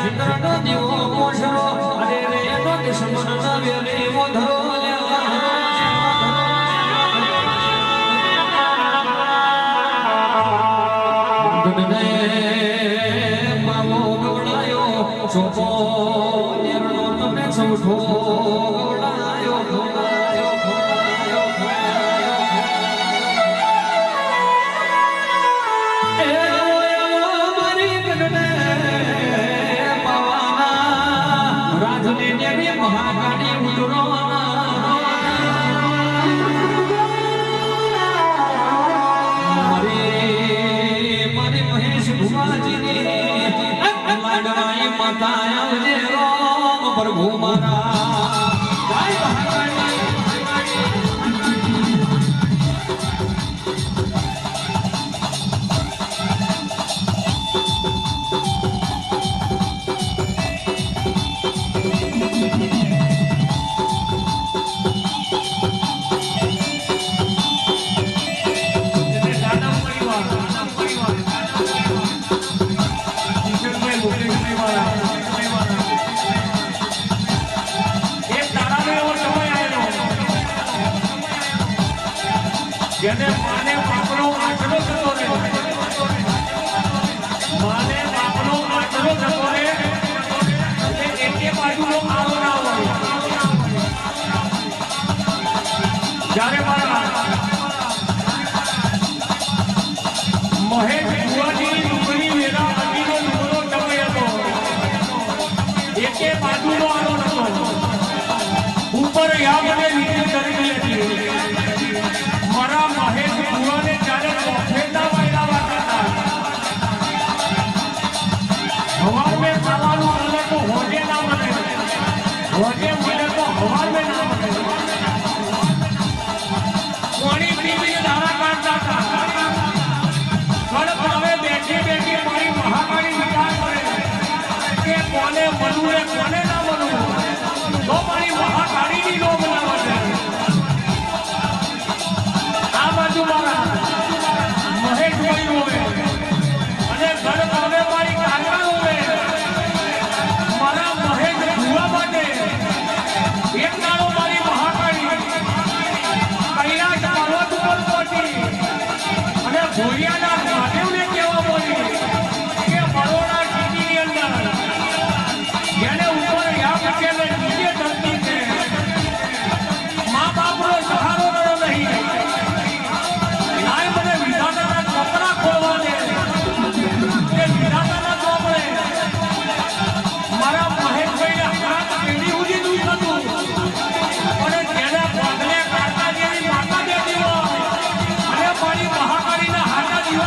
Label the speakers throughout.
Speaker 1: ચંદ્રનો દીવો મોશરો અરે રે નો દુશ્મન નવે રે મોધરો બાબો ગવડાયો ચોપો નિર્ણો તમને સૌઠો ગવડાયો મહાકાળી ઉતરો મારી મહેશ ભુવાજીની લાડવાઈ માતા આવજે રોમ પ્રભુ મારા જય જેને માને બાપનો આટલો જતો રહે માને બાપનો આટલો જતો રહે એકે બાજુનો આવો ના હોય જ્યારે મારા મહેશ ભુવાજીની ડુંગળી વેરા અડીનો ડુંગરો ટપે હતો એકે બાજુનો આવો નતો ઉપર યાદ અને નીચે કરી હતી મારા મહેશ ભુવાને જ્યારે પ્રોફેસર વાયલા હતા હવા મેં ખાવાનું મળે તો હોજે ના મળે હોજે મળે તો હવા મેં ના મળે કોણી પીવી ધારા કાઢતા હતા ગળપ હવે બેઠી બેઠી મારી મહાકાળી વિચાર કરે કે કોને મળવું ને કોને ના મળવું તો મારી મહાકાળીની નો બનાવવા છે મહેશભાઈ હોવે અને ઘર હવે મારી કાકા હોવે મારા મહેશ ભુવા માટે એક દાડો મારી મહાકાળી કૈલાસ પર્વત ઉપર પહોંચી અને ભોરિયાના મહાદેવને કહેવા બોલી કે બરોડા સિટીની અંદર જેને ઉપર યાદ છે ને નીચે ધરતી છે મા બાપનો સહારો નહીં મારા મહેશભાઈને હાથ પેઢી સુધી દૂર થતું અને જેના પગલે કાકા જેવી માતા બેઠી હોય અને મારી મહાકાળીના હાથા દીવા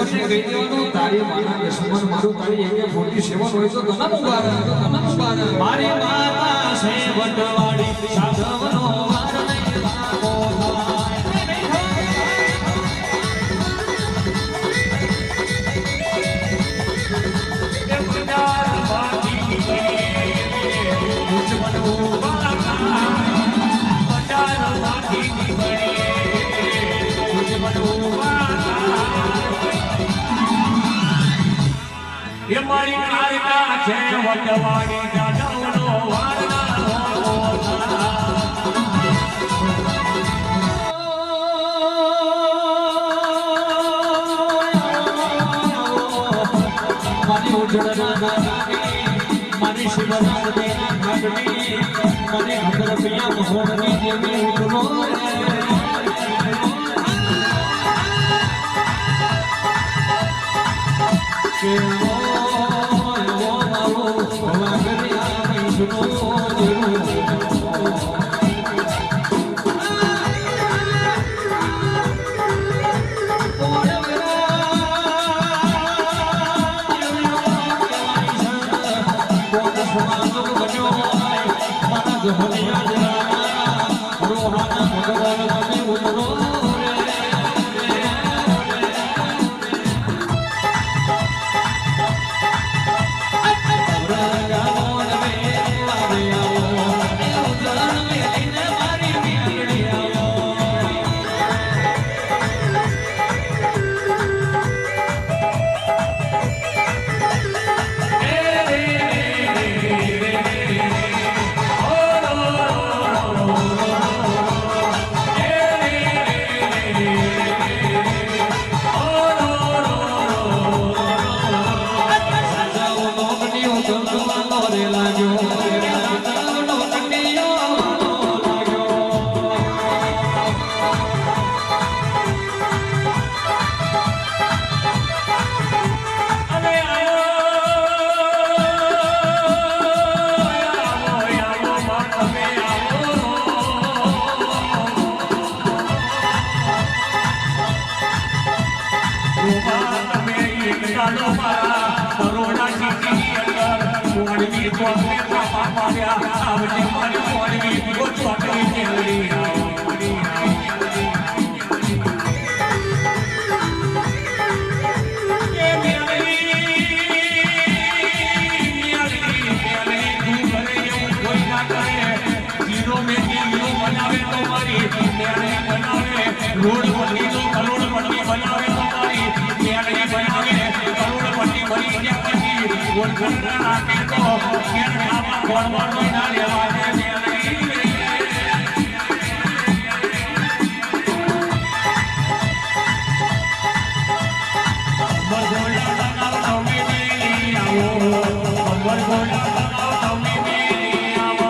Speaker 2: સેવનને કહી દેવાનું તારી માના દુશ્મન મારું તારી એક મોટી સેવન હોય તો તને મુબારક
Speaker 1: મારી માતા સેવટવાળી સાધવનો વાર નહીં લાગો એ મારી કારકા છે વટવાડી જાદવનો વારના
Speaker 2: મારી ઉજળના નાની મારી શિવનાર દેના ઘાટની મારી ઘર પિયા મહોરની દેવી ઉતરો કે ઓ મારો ભવા કર્યા મૈસનો દેરો
Speaker 1: રોડ પટ્ટી કરોડ પટ્ટી બનાવે તમારી મેળવી બનાવે કરોડ પટ્ટી બની ગયા પછી ગોળખંડ રાખે તો ઘેર ખાવા ગોળવાનો ના લેવા દે મેળવી બરગોડા લગાવ તમે નહીં આવો બરગોડા લગાવ તમે નહીં આવો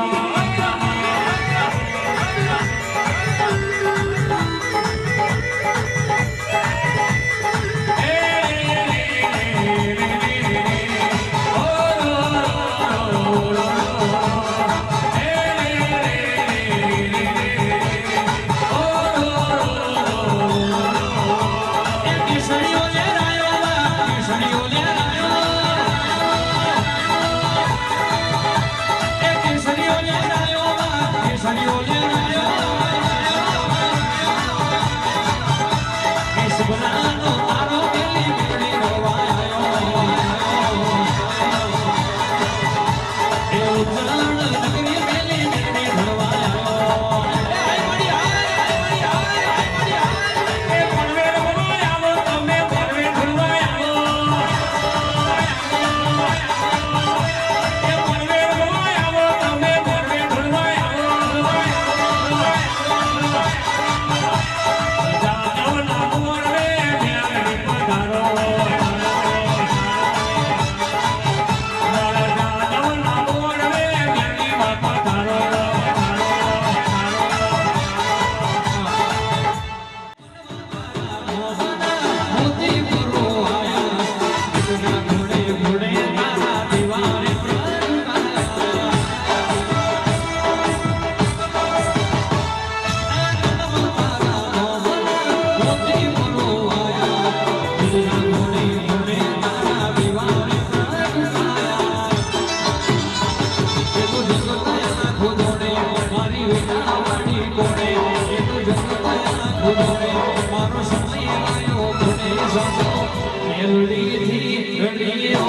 Speaker 2: મેલડીથી રડીઓ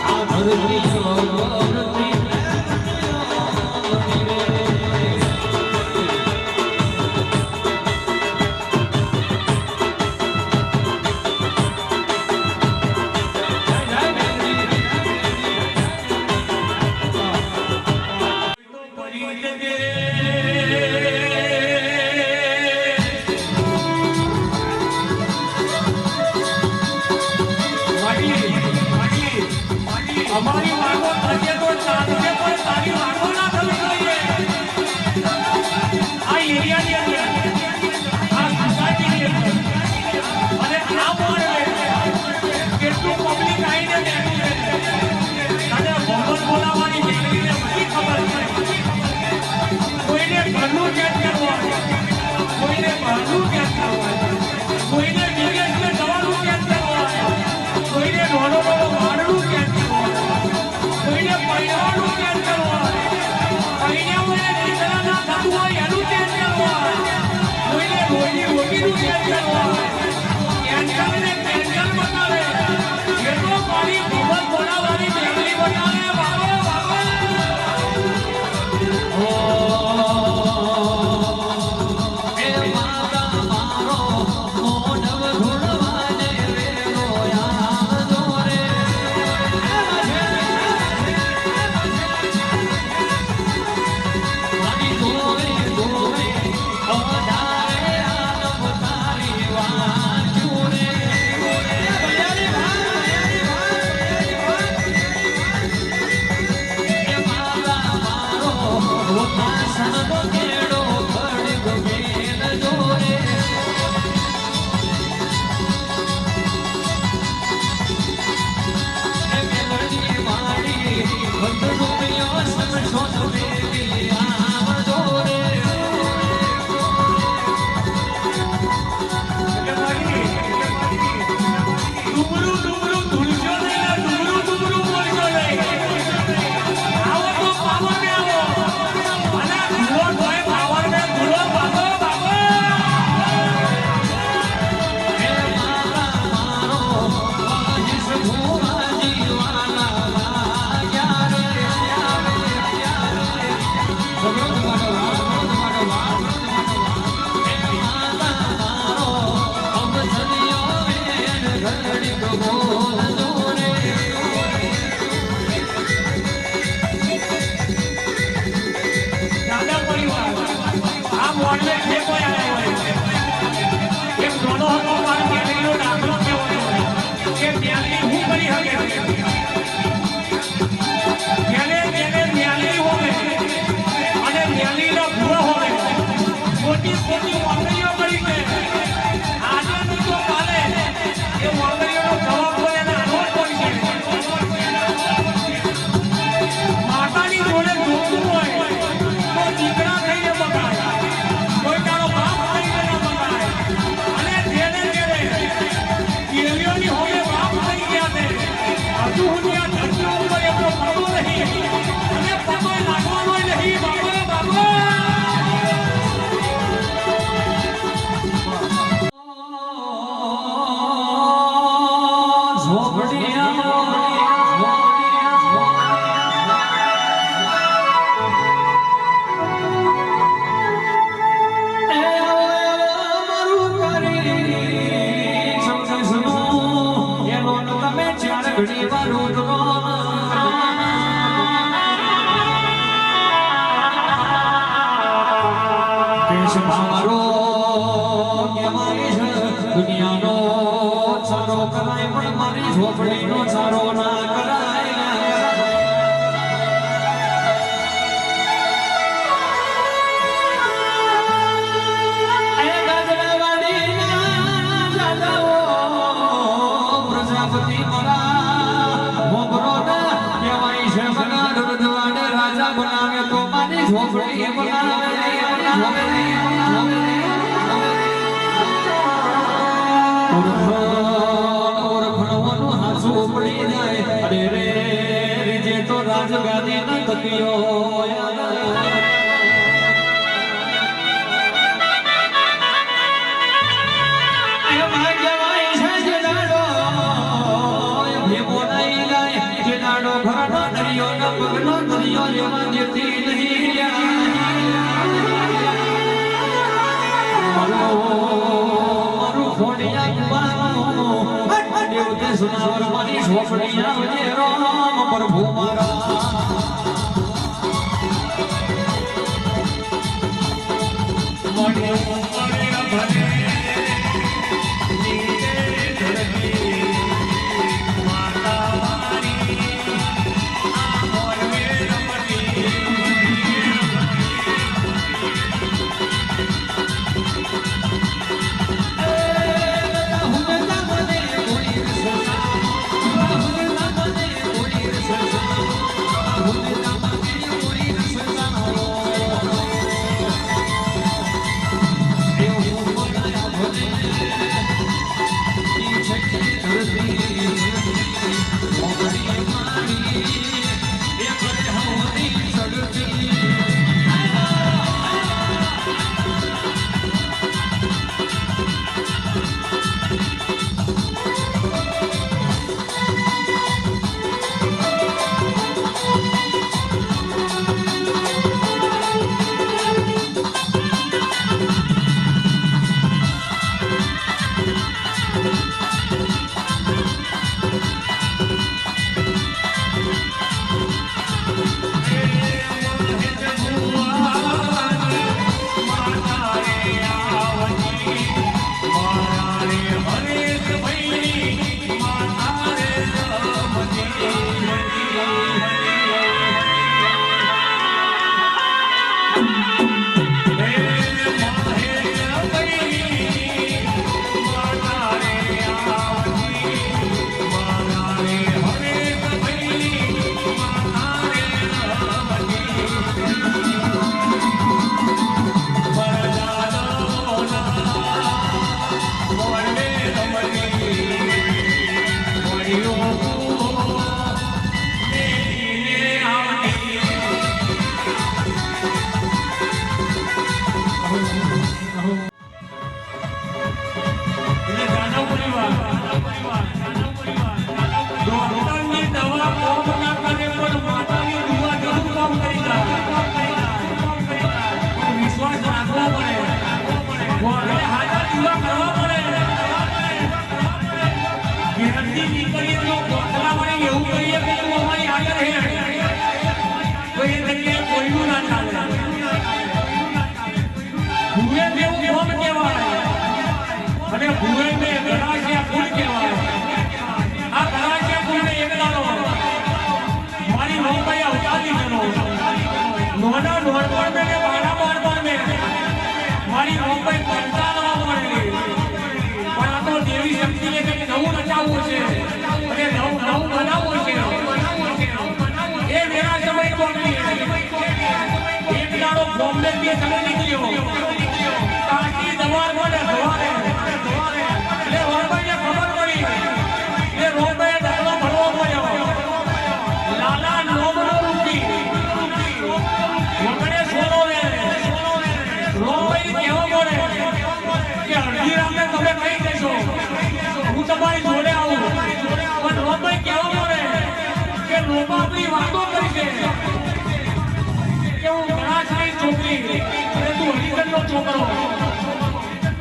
Speaker 2: આ ધરતી ધરતી
Speaker 1: અમારી વાગો થશે તો ચાલશે પણ તારી વાગો ના થવી જોઈએ આ એરિયાની અંદર આ સોસાયટીની અંદર અને આ મોડે કેટલું પબ્લિક આવીને બેઠું છે અને ભગવાન બોલાવવાની બેઠીને બધી ખબર છે કોઈને ઘરનું ચેક કરવું કોઈને બહારનું ચેક કરવું કોઈને વિદેશને જવાનું ચેક કરવું કોઈને નાનો ભાડનું ચેક કોઈને પરિવારનું ચેક કરવું પરિણામોને દીકરા ના થતું હોય એનું ચેક કરવું કોઈને રોજીનું ચેક કરવું કેન્સરને કેન્સર બતાવે એ તો મારી ભગવાન બોલાવવાની બેગડી બતાવે બાબો બાબો
Speaker 2: એ માતા મારો મોઢવ ધોળવાને રેલો યાદો રે મારી ધોવે ધોવે ઓઢારે આનમ તારી વાંચુ રે એ માતા મારો વાસણનો કેડો ખડગ મેલ જોરે એ મેલડી માડી બંધુમિયો સંશોધ મેલી આમ જોરે
Speaker 1: ડુબરું ડુબરું ધૂળજો નહીં ડુબરું ડુબરું બોલજો નહીં આવો તો પાવર ને આવો અને ધૂળો હોય પાવર ને ધૂળો બાબો બાબો
Speaker 2: એ માતા મારો વાહિસ ભૂવા જીવાના લાગ્યા રે ભગવત મારો વાહ એ માતા મારો અમથલિયો વેણ ઘડી બોલ દોરે
Speaker 1: દાદા પરિવાર આ મોડલે જે કોઈ આવ્યા હોય એક નાનો હતો મારો મેલીનો દાખલો કહેવાનો કે મેલી હું કરી શકે જેને મેલી હોય અને મેલીનો ભૂરો હોય મોટી મોટી વાંદરીઓ કરી છે આજે નહીં તો કાલે એ વાંદરીઓનો જવાબ હોય એને આનો જ પડી છે માતાની જોડે જોતું હોય તો દીકરા થઈને બગાડ કોઈ તારો બાપ થઈને ના બગાડ અને જેને કેલીઓની હોમે બાપ થઈ ગયા છે હજુ સુધી આ ધરતી ઉપર એમનો પગો નહીં અને પગો નાખવાનો નહીં બાબો બાબો
Speaker 2: દુનિયાનો સારો કરાય પણ મારી ઝોપડીનો સારો ના કરાય પ્રજાપતિ મારા મોગરો ના કહેવાય છે બગાડ રજવાડે રાજા બનાવે તો મારી ઝોપડી બનાવે ઓળખણવાનું હાસું પડી જાય અરે રે રીજે તો રાજગાદી ન થયો ઝોપડિયા કુવાનો દેવતે સુનાવર મારી ઝોપડિયા વજે રામ પ્રભુ મારા
Speaker 1: તમારી જોડે આવું પણ રોમભાઈ કેવો પડે કે લોકો આપણી વાતો કરી છે કે હું ગણાસની છોકરી અને તું હરિજનનો છોકરો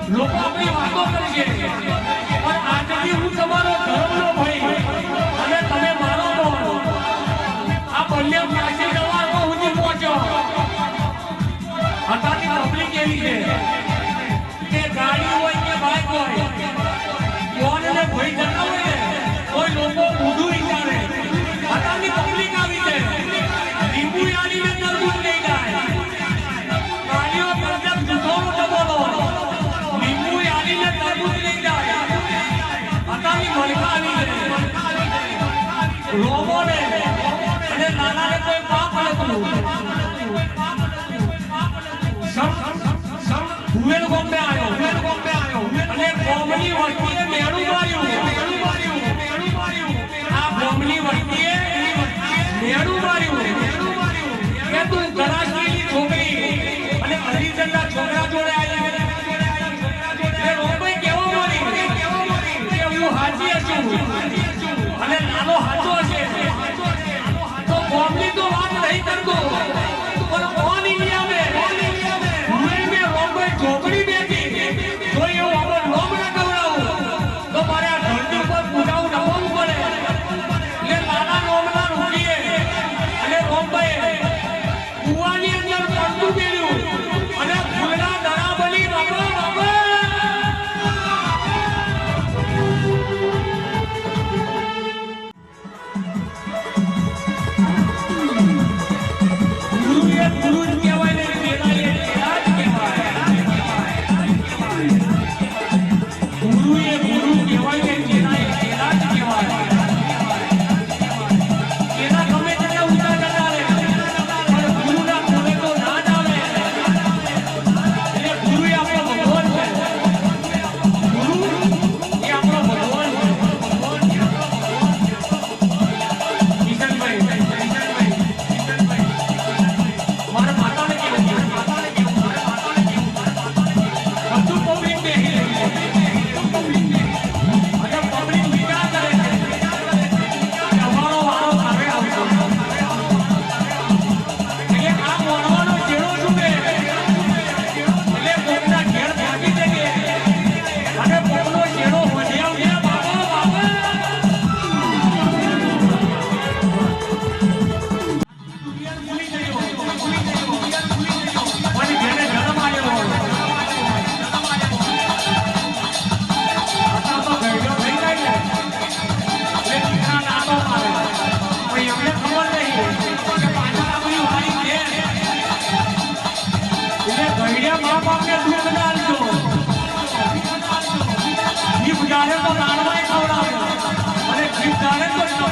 Speaker 1: લોકો આપણી વાતો કરી છે પણ આજથી હું તમારો ધર્મનો ભાઈ અને તમે મારો ભાઈ આ બંને પાછી જવાનો સુધી પહોંચ્યો અત્યારની પબ્લિક એવી છે કે ગાડી હોય કે બાઇક હોય કોણને ભય જતા હોય ને કોઈ લોકો ઊંધું વિચારે અત્યારની પબ્લિક આવી છે લીંબુ યાદીને તરબૂચ લઈ જાય ગાડીઓ કરતા જૂઠોનો ડબોલો લીંબુ યાદીને તરબૂચ લઈ જાય અત્યારની મલકા આવી છે રોબોને અને નાનાને કોઈ પાપ નથી ભુવેલ ગોમ્બે આવ્યો અને બોમ્બની વસ્તીએ મેળું માર્યું આ બોમ્બની વસ્તીએ મેળું માર્યું કે તું ગરાસની છોકરી અને હરિજનના છોકરા જોડે આવી એ રોમભાઈ કેવો બોલી કે હું હાજી છું અને નાનો હાચો હશે તો બોમ્બની તો વાત નહીં કરતો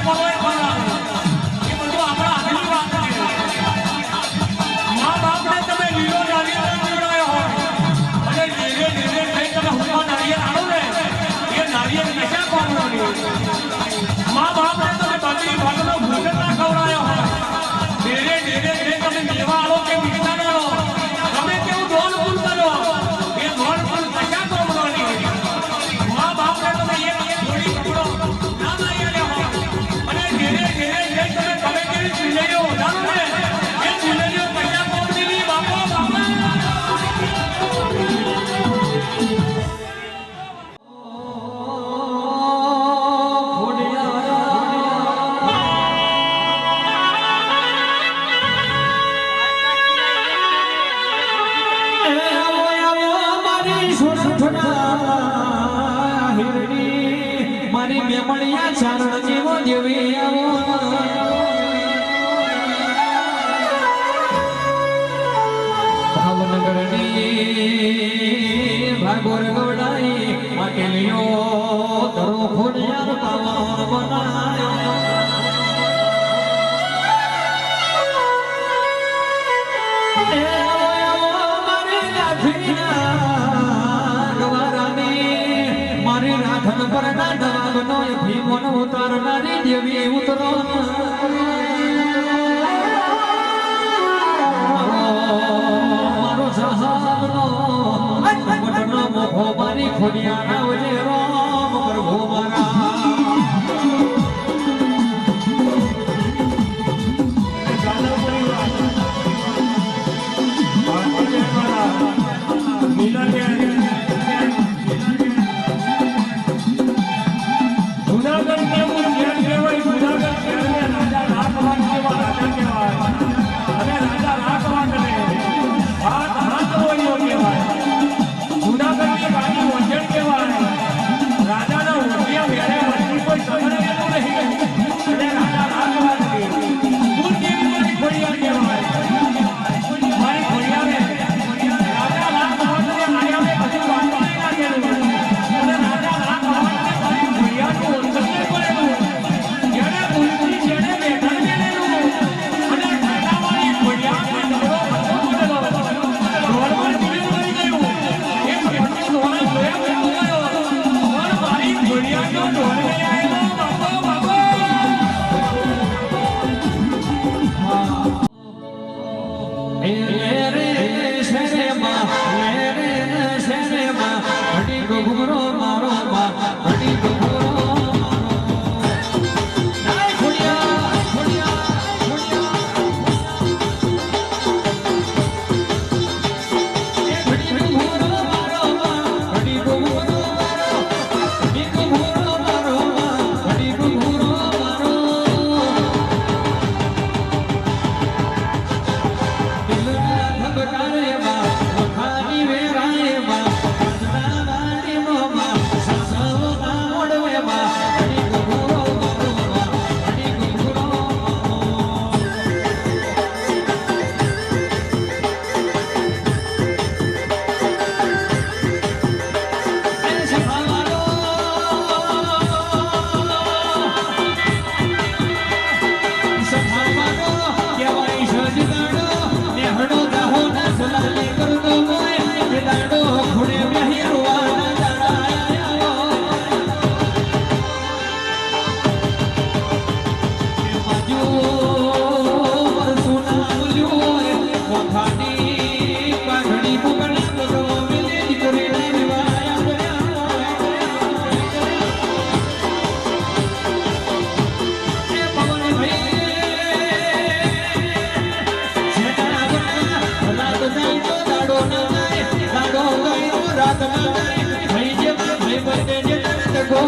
Speaker 1: પલોય ખવડાવે. એ બધું આપણા હાથની વાત છે. મા બાપને તમે લીલો નારિયેળ પીવડાવ્યો હોય અને ધીરે ધીરે થઈ તમે હુંમાં નારિયેળ આવો ને એ નારિયેળ કશા કોમનો નહીં. મા બાપને તમે બધી ભાગનો ભૂખ ના ખવડાવ્યો હોય ધીરે ધીરે થઈ તમે મેવા આવો કે મીઠા આવો તમે કેવું ડોલ ફૂલ કરો એ ડોલ ફૂલ કશા કોમનો નહીં. મા બાપને તમે એક થોડી પકડો ના નારિયેળ હોય અને ધીરે ધીરે થઈ તમે કેવી ચીલેરીઓ ઉડાડો ને એ ચીલેરીઓ કશા કોમની નહીં. બાપા બાપા
Speaker 2: મારી મેમણિયા ચારણ જેવો દેવી આવો ભાવનગરની ભાગોર ગવડાઈ માટેલીઓ ધરો ખોડિયાર પાવન બનાયો મારી રાધન પર ના દવાગનો ભીમોન ઉતારનારી દેવી ઉતરો મારો સહાબનો મટનો મોહો મારી ખોડિયાના વજે રામ પ્રભુ મારા
Speaker 1: જુનાગઢ કેવું શહેર કહેવાય. જુનાગઢ શહેરને રાજા રાખવાન જેવા રાજા કહેવાય અને રાજા રાખવાનને હાથ હાથવણીઓ કહેવાય. જુનાગઢની બાજુ વંજણ કહેવાય. રાજાના ઉઠિયા વેળે વળતી કોઈ સમય એનું નહીં અને રાજા રાખવાનની કુળદેવી મારી ખોડિયાર કહેવાય. મારી ખોડિયારે રાજા રાખવાનને આયામે કશું વાંધો નહીં લાગેલું અને રાજા રાખવાનને મારી ખોડિયારનું ઉલ્લંઘન કરેલું. જેણે ઉલટી જેણે બેઠણ મેળેલું અને ઠાઠાવાળી ખોડિયારને દોડો ભરવો પડેલો. દોડમાં જીવ મરી ગયું. એ બેઠણ દોડા જોયા બેઠો ગયો પણ મારી ખોડિયારનો દોડ નહીં આવેલો. બાપો બાપો
Speaker 2: રાત ના જાય ભાઈ જે ભાઈ બને જે ગો